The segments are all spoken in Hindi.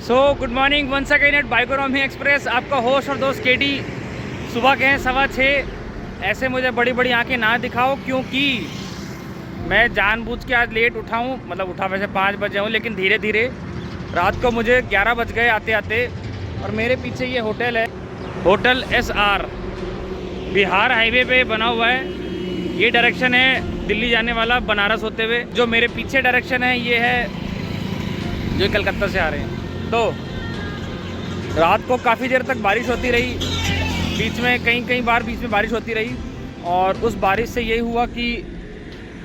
Good morning once again at Bikonomy Express. आपका होस्ट और दोस्त केडी। सुबह के हैं 6:15। ऐसे मुझे बड़ी बड़ी आंखें ना दिखाओ, क्योंकि मैं जानबूझ के आज लेट उठा हूँ। मतलब उठा वैसे 5 बजे हूँ, लेकिन धीरे धीरे रात को मुझे 11 बज गए आते आते। और मेरे पीछे ये होटल है, होटल SR, बिहार हाईवे पे बना हुआ है। ये डायरेक्शन है दिल्ली जाने वाला, बनारस होते हुए। जो मेरे पीछे डायरेक्शन है ये है जो कलकत्ता से आ रहे हैं। तो रात को काफ़ी देर तक बारिश होती रही, बीच में कई बार बीच में बारिश होती रही। और उस बारिश से यही हुआ कि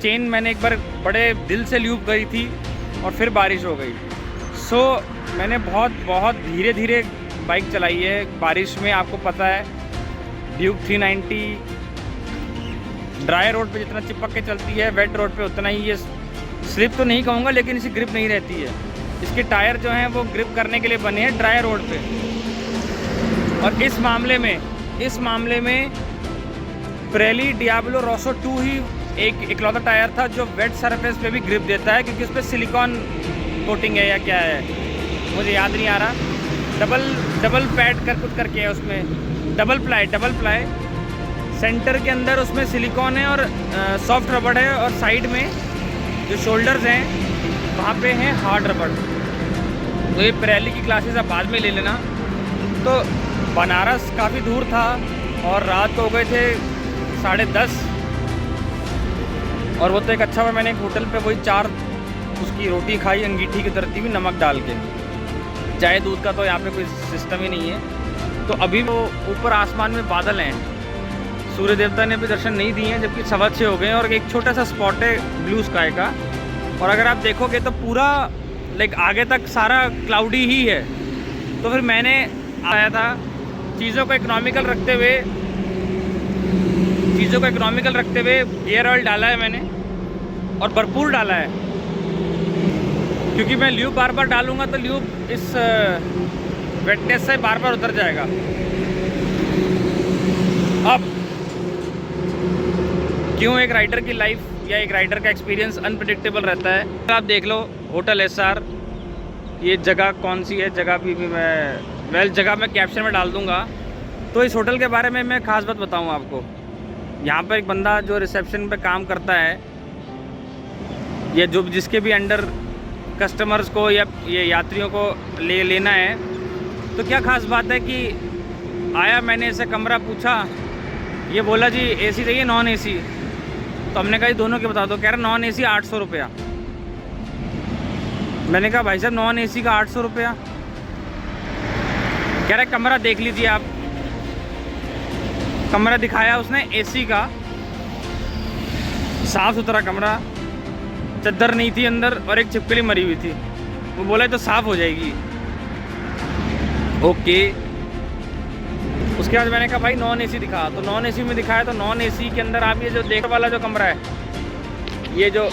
चेन मैंने एक बार बड़े दिल से ल्यूब करी थी और फिर बारिश हो गई। मैंने बहुत धीरे धीरे बाइक चलाई है बारिश में। आपको पता है ड्यूक 390 ड्राई रोड पे जितना चिपक के चलती है, वेट रोड पे उतना ही ये स्लिप तो नहीं कहूँगा, लेकिन इसी ग्रिप नहीं रहती है। इसके टायर जो हैं वो ग्रिप करने के लिए बने हैं ड्राई रोड पे। और इस मामले में प्रेली डियाब्लो रोसो 2 ही एक इकलौता टायर था जो वेट सरफेस पे भी ग्रिप देता है, क्योंकि उस पर सिलिकॉन कोटिंग है या क्या है मुझे याद नहीं आ रहा। डबल पैड कर कुछ करके है उसमें, डबल प्लाई सेंटर के अंदर उसमें सिलिकॉन है और सॉफ्ट रबड़ है, और साइड में जो शोल्डर्स हैं वहाँ पे हैं हार्ड रबड़। तो ये प्रेली की क्लासेस आप बाद में ले लेना। तो बनारस काफ़ी दूर था और रात को हो गए थे 10:30। और वो तो एक अच्छा हुआ मैंने एक होटल पे वही 4 उसकी रोटी खाई, अंगीठी की तरती हुई नमक डाल के। चाय दूध का तो यहाँ पे कोई सिस्टम ही नहीं है। तो अभी वो ऊपर आसमान में बादल हैं, सूर्य देवता ने भी दर्शन नहीं दिए हैं, जबकि 6:15 हो गए हैं। और एक छोटा सा स्पॉट है ब्लू स्काई का। और अगर आप देखोगे तो पूरा आगे तक सारा क्लाउडी ही है। तो फिर मैंने आया था चीज़ों को इकोनॉमिकल रखते हुए गियर ऑयल डाला है मैंने, और भरपूर डाला है, क्योंकि मैं ल्यूब बार बार डालूंगा तो ल्यूब इस वेटनेस से बार बार उतर जाएगा। अब क्यों एक राइडर की लाइफ या एक राइडर का एक्सपीरियंस अनप्रेडिक्टेबल रहता है। आप देख लो होटल SR, ये जगह कौन सी है, जगह भी मैं जगह मैं कैप्शन में डाल दूंगा। तो इस होटल के बारे में मैं ख़ास बात बताऊँ आपको। यहाँ पर एक बंदा जो रिसेप्शन पे काम करता है, या जो जिसके भी अंडर कस्टमर्स को या ये यात्रियों को लेना है, तो क्या ख़ास बात है कि आया, मैंने इसे कमरा पूछा, ये बोला जी AC चाहिए नॉन AC। तो हमने कहा दोनों के बता दो। कह रहा नॉन AC 800 रुपया। मैंने कहा भाई साहब नॉन AC का 800 रुपया। कह रहा कमरा देख लीजिए आप। कमरा दिखाया उसने AC का, साफ़ सुथरा कमरा, चद्दर नहीं थी अंदर और एक छिपकली मरी हुई थी। वो बोला तो साफ़ हो जाएगी। ओके। उसके बाद मैंने कहा भाई नॉन AC दिखा। तो नॉन AC में दिखाया। तो नॉन AC के अंदर आप ये जो देख वाला जो कमरा है, ये जो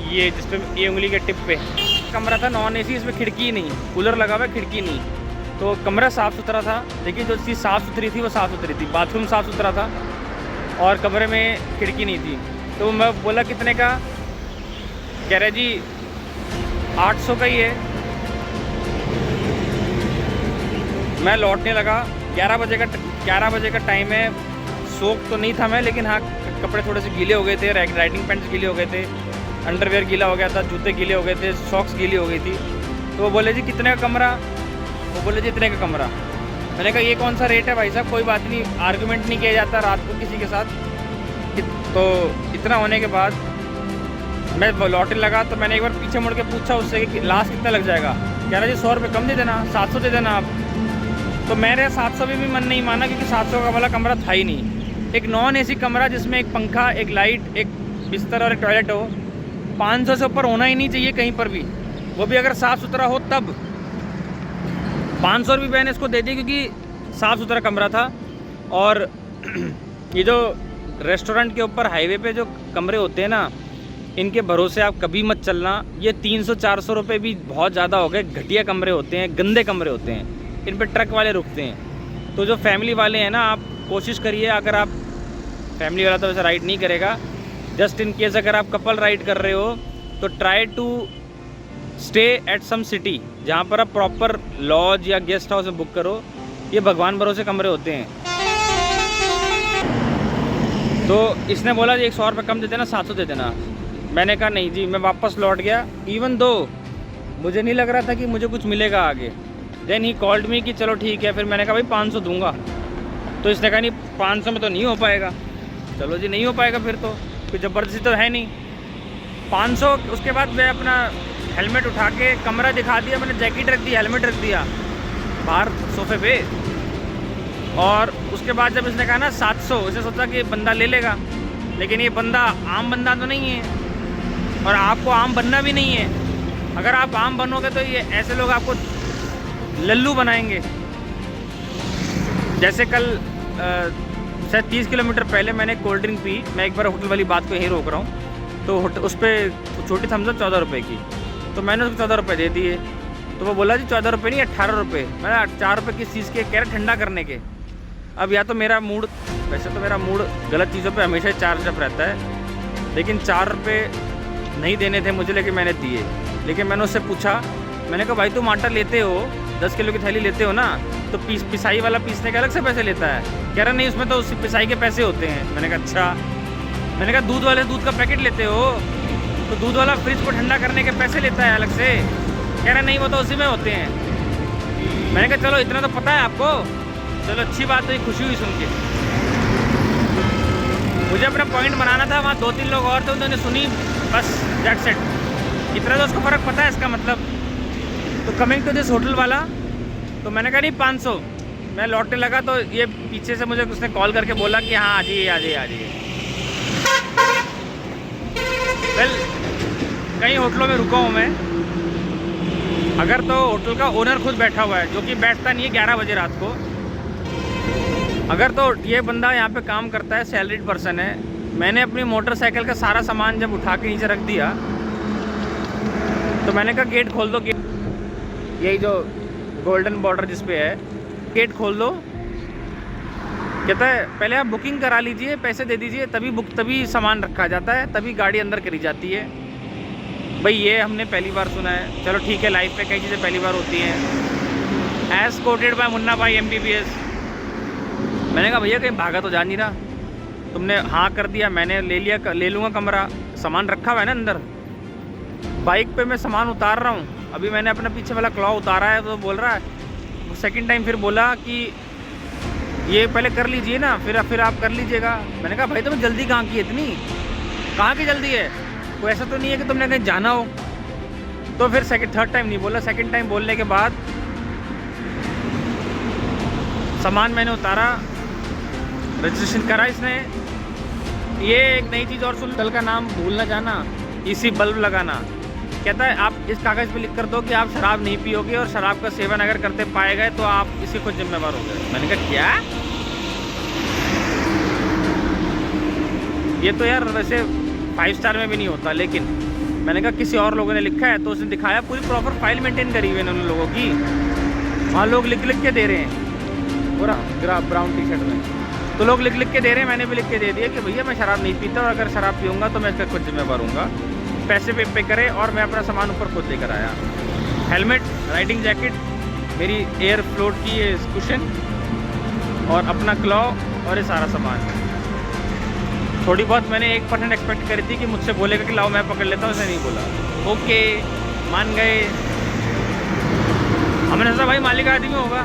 ये जिस पे ये उंगली के टिप पे कमरा था नॉन AC, इसमें खिड़की नहीं, कूलर लगा हुआ, खिड़की नहीं। तो कमरा साफ़ सुथरा था। देखिए जो चीज़ साफ़ सुथरी थी वो साफ़ सुथरी थी। बाथरूम साफ़ सुथरा था और कमरे में खिड़की नहीं थी। तो मैं बोला कितने का? कह रहे जी 800 का ही है। मैं लौटने लगा। 11 बजे का टाइम है। सोख तो नहीं था मैं, लेकिन हाँ कपड़े थोड़े से गीले हो गए थे, राइडिंग पैंट्स गीले हो गए थे, अंडरवेयर गीला हो गया था, जूते गीले हो गए थे, सॉक्स गीली हो गई थी। तो वो बोले जी कितने का कमरा? वो बोले जी इतने का कमरा। मैंने कहा ये कौन सा रेट है भाई साहब? कोई बात नहीं, आर्गूमेंट नहीं किया जाता रात को किसी के साथ। तो इतना होने के बाद मैं लौटने लगा। तो मैंने एक बार पीछे मुड़ के पूछा उससे कि लास्ट कितना लग जाएगा। कह रहा जी 100 रुपये कम दे देना, 700 दे देना आप। तो मेरे 700 भी मन नहीं माना, क्योंकि 700 का वाला कमरा था ही नहीं। एक नॉन AC कमरा जिसमें एक पंखा, एक लाइट, एक बिस्तर और एक टॉयलेट हो, 500 से ऊपर होना ही नहीं चाहिए कहीं पर भी, वो भी अगर साफ़ सुथरा हो तब। 500 रुपये मैंने इसको दे दी क्योंकि साफ़ सुथरा कमरा था। और ये जो रेस्टोरेंट के ऊपर हाईवे पे जो कमरे होते हैं ना, इनके भरोसे आप कभी मत चलना। ये 300-400 रुपये भी बहुत ज़्यादा हो गए। घटिया कमरे होते हैं, गंदे कमरे होते हैं, इन पर ट्रक वाले रुकते हैं। तो जो फैमिली वाले हैं ना, आप कोशिश करिए, अगर आप फैमिली वाला तो वैसे राइड नहीं करेगा, जस्ट इन केस अगर आप कपल राइड कर रहे हो तो try to stay at some city, जहाँ पर आप प्रॉपर लॉज या गेस्ट हाउस में बुक करो, ये भगवान भरोसे कमरे होते हैं। तो इसने बोला जी 100 रुपये कम दे देना, 700 दे देना। मैंने कहा नहीं जी, मैं वापस लौट गया। इवन दो मुझे नहीं लग रहा था कि मुझे कुछ मिलेगा आगे। देन ही कॉल्ड मी कि चलो ठीक है। फिर मैंने कहा भाई 500 दूंगा। तो इसने कहा नहीं 500 में तो नहीं हो पाएगा। चलो जी नहीं हो पाएगा फिर तो, कोई ज़बरदस्ती तो है नहीं। 500। उसके बाद मैं अपना हेलमेट उठा के कमरा दिखा दिया, मैंने जैकेट रख दी, हेलमेट रख दिया बाहर सोफे पे। और उसके बाद जब इसने कहा ना 700, इसे सोचा कि बंदा ले लेगा, लेकिन ये बंदा आम बंदा तो नहीं है और आपको आम बनना भी नहीं है। अगर आप आम बनोगे तो ये ऐसे लोग आपको लल्लू बनाएंगे। जैसे कल शायद 30 किलोमीटर पहले मैंने कोल्ड ड्रिंक पी। मैं एक बार होटल वाली बात को यहीं रोक रहा हूँ। तो उस पर छोटी थम्स अप 14 रुपये की, तो मैंने उसको 14 रुपये दे दिए। तो वो बोला जी 14 रुपये नहीं 18 रुपये। मैंने 4 रुपये किस चीज़ के, कह रहे ठंडा करने के। अब या तो मेरा मूड, वैसे तो मेरा मूड गलत चीज़ों पे हमेशा ही चार्ज अप रहता है, लेकिन 4 रुपये नहीं देने थे मुझे, लेकिन मैंने दिए। लेकिन मैंने उससे पूछा, मैंने कहा भाई तुम आटा लेते हो, 10 किलो की थैली लेते हो ना, तो पिसाई वाला पीसने के अलग से पैसे लेता है? कह रहा नहीं, उसमें तो उसी पिसाई के पैसे होते हैं। मैंने कहा अच्छा। मैंने कहा दूध वाले दूध का पैकेट लेते हो, तो दूध वाला फ्रिज को ठंडा करने के पैसे लेता है अलग से? कह रहा नहीं, वो तो उसी में होते हैं। मैंने कहा चलो इतना तो पता है आपको, चलो अच्छी बात हुई, खुशी हुई सुन के। मुझे अपना पॉइंट बनाना था, वहाँ 2-3 लोग और थे, उन्होंने सुनी, बस दैट्स सेट। इतना तो उसको फ़र्क पता है इसका मतलब। तो कमिंग टू दिस होटल वाला, तो मैंने कहा नहीं 500। मैं लौटने लगा तो ये पीछे से मुझे उसने कॉल करके बोला कि हाँ आ जाइए आ जाइए आ जाइए। वेल, कई होटलों में रुका हूँ मैं। अगर तो होटल का ओनर खुद बैठा हुआ है, जो कि बैठता नहीं है 11 बजे रात को। अगर तो ये बंदा यहाँ पे काम करता है, सैलरीड पर्सन है। मैंने अपनी मोटरसाइकिल का सारा सामान जब उठा के नीचे रख दिया, तो मैंने कहा गेट खोल दो। गेट, यही जो गोल्डन बॉर्डर जिस पे है, गेट खोल दो। कहता है पहले आप बुकिंग करा लीजिए, पैसे दे दीजिए, तभी सामान रखा जाता है, तभी गाड़ी अंदर करी जाती है। भाई ये हमने पहली बार सुना है। चलो ठीक है, लाइफ पे कई चीज़ें पहली बार होती हैं। एज कोटेड बाय मुन्ना भाई MBBS। मैंने कहा भैया कहीं भागा तो जा नहीं रहा? तुमने हाँ कर दिया, मैंने ले लूँगा कमरा, सामान रखा हुआ है ना अंदर। बाइक पे मैं सामान उतार रहा हूँ, अभी मैंने अपना पीछे वाला क्लॉ उतारा है, तो बोल रहा है सेकंड टाइम, फिर बोला कि ये पहले कर लीजिए ना, फिर आप कर लीजिएगा। मैंने कहा भाई तुम्हें जल्दी कहाँ की है इतनी, कहाँ की जल्दी है? कोई ऐसा तो नहीं है कि तुमने कहीं जाना हो? तो फिर थर्ड टाइम नहीं बोला। सेकंड टाइम बोलने के बाद सामान मैंने उतारा, रजिस्ट्रेशन करा इसने। ये एक नई चीज़ और सुन, कल का नाम भूल ना जाना, इसी बल्ब लगाना। कहता है आप इस कागज़ पे लिख कर दो कि आप शराब नहीं पियोगे, और शराब का सेवन अगर करते पाए गए तो आप इसी को जिम्मेवार हो गए। मैंने कहा क्या? ये तो यार वैसे 5 स्टार में भी नहीं होता, लेकिन मैंने कहा किसी और लोगों ने लिखा है, तो उसने दिखाया, पूरी प्रॉपर फाइल मेंटेन करी हुई है उन लोगों की। वहाँ लोग लिख के दे रहे हैं, पूरा ब्राउन टी-शर्ट में, तो लोग लिख के दे रहे हैं। मैंने भी लिख के दे दिया कि भैया मैं शराब नहीं पीता, और अगर शराब पीऊँगा तो मैं इसका खुद जिम्मेवार हूँगा। पैसे पे करे, और मैं अपना सामान ऊपर खुद लेकर आया। हेलमेट, राइडिंग जैकेट, मेरी एयर फ्लोट की ये कुशन, और अपना क्लॉ, और ये सारा सामान। थोड़ी बहुत मैंने 1% एक्सपेक्ट करी थी कि मुझसे बोलेगा कि लाओ मैं पकड़ लेता हूँ, उसने नहीं बोला। ओके, मान गए। हमने सोचा भाई मालिक आदमी होगा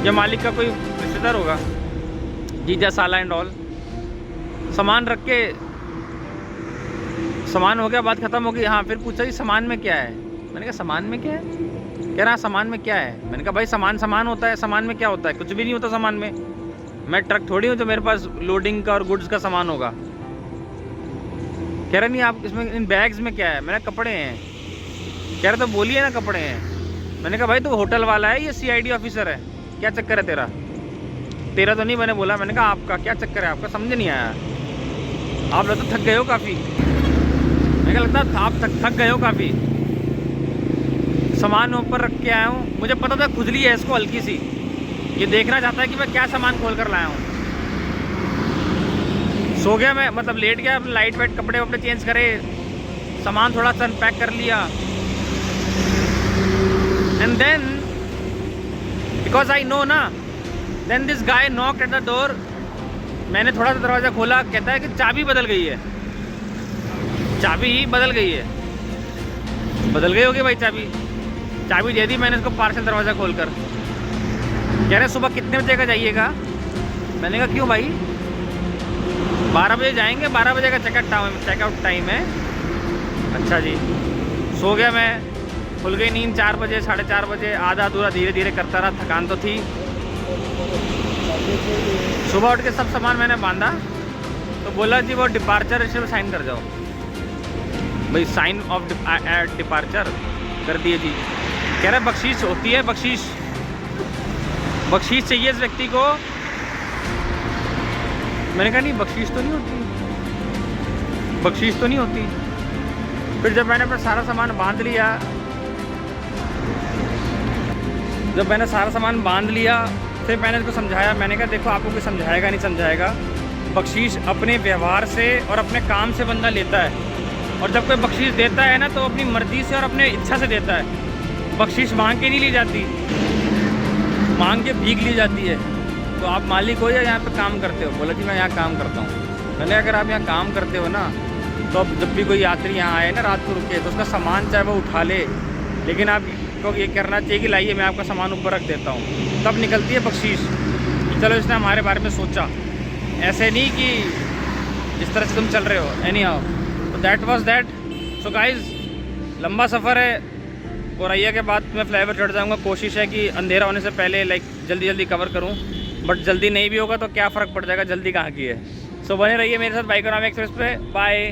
या मालिक का कोई रिश्तेदार होगा, जीजा साला एंड ऑल। सामान रख के, सामान हो गया, बात ख़त्म हो गई। हाँ, फिर पूछा कि सामान में क्या है? मैंने कहा सामान में क्या है? कह रहा सामान में क्या है? मैंने कहा भाई सामान होता है, सामान में क्या होता है? कुछ भी नहीं होता सामान में। मैं ट्रक थोड़ी हूँ जो मेरे पास लोडिंग का और गुड्स का सामान होगा। कह रहा नहीं आप इसमें, इन बैग्स में क्या है? मैंने कपड़े हैं। कह रहा तो बोलिए ना कपड़े हैं। मैंने कहा भाई तू होटल वाला है, ये CID ऑफिसर है, क्या चक्कर है तेरा? तेरा तो नहीं मैंने बोला। मैंने कहा आपका क्या चक्कर है आपका? समझ नहीं आया। आप लगता थक गए हो काफ़ी। मैंने कहा लगता आप थक गए हो काफ़ी। सामान ऊपर रख के आया हूँ, मुझे पता था खुजली है इसको हल्की सी, ये देखना चाहता है कि मैं क्या सामान खोल कर लाया हूँ। सो गया मैं, मतलब लेट गया, लाइट वाइट कपड़े वपड़े चेंज करे, सामान थोड़ा सा अनपैक कर लिया, and then because I know ना, then this guy knocked at the door. मैंने थोड़ा सा दरवाज़ा खोला, कहता है कि चाबी बदल गई है, चाबी बदल गई है। बदल गई होगी भाई चाबी, चाबी दे दी मैंने इसको पार्सल दरवाज़ा खोलकर। कह रहे सुबह कितने बजे का जाइएगा? मैंने कहा क्यों भाई? 12 बजे जाएंगे, 12 बजे का चेकआउट टाइम है। अच्छा जी। सो गया मैं, खुल गई नींद 4 बजे 4:30 बजे, आधा अधूरा धीरे धीरे करता रहा, थकान तो थी। सुबह उठ के सब सामान मैंने बांधा, तो बोला जी वो डिपार्चर रजिस्टर साइन कर जाओ। भाई साइन ऑफ डिपार्चर कर दिए जी। कह रहे बख्शीश होती है, बख्शीश चाहिए इस व्यक्ति को। मैंने कहा नहीं बख्शीश तो नहीं होती, बख्शीश तो नहीं होती। फिर जब मैंने अपना सारा सामान बांध लिया, फिर मैंने इसको समझाया। मैंने कहा देखो आपको कोई समझाएगा नहीं समझाएगा, बख्शीश अपने व्यवहार से और अपने काम से बंदा लेता है। और जब कोई बख्शीश देता है ना तो अपनी मर्ज़ी से और अपने इच्छा से देता है। बख्शीश मांग के नहीं ली जाती, मांग के भीख ली जाती है। तो आप मालिक हो या यहाँ पे काम करते हो? बोला जी मैं यहाँ काम करता हूँ। मैंने अगर आप यहाँ काम करते हो ना, तो अब जब भी कोई यात्री यहाँ आए ना रात को रुके, तो उसका सामान चाहे वो उठा ले, लेकिन आपको ये करना चाहिए कि लाइए मैं आपका सामान ऊपर रख देता हूँ। तब निकलती है बख्शीश। चलो इसने हमारे बारे में सोचा, ऐसे नहीं कि जिस तरह से तुम चल रहे हो। एनी हाउ, तो that was that. So guys, लंबा सफ़र है। औरैया के बाद मैं फ्लाईओवर चढ़ जाऊँगा। कोशिश है कि अंधेरा होने से पहले जल्दी कवर करूँ, बट जल्दी नहीं भी होगा तो क्या फ़र्क पड़ जाएगा, जल्दी कहाँ की है। सो बने रहिए मेरे साथ बाइकोनॉमी एक्सप्रेस पे। बाय।